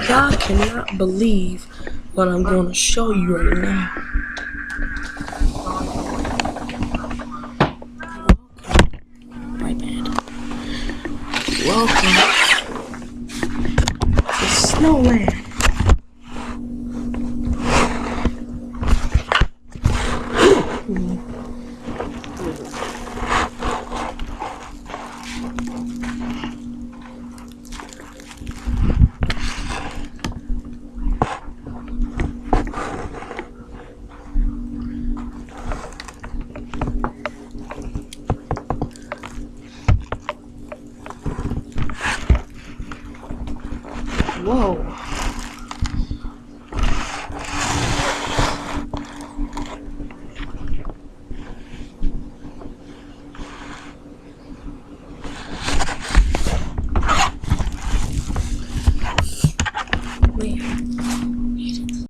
Y'all cannot believe what I'm going to show you right now. My bad. Welcome to Snowland. Whoa. Man.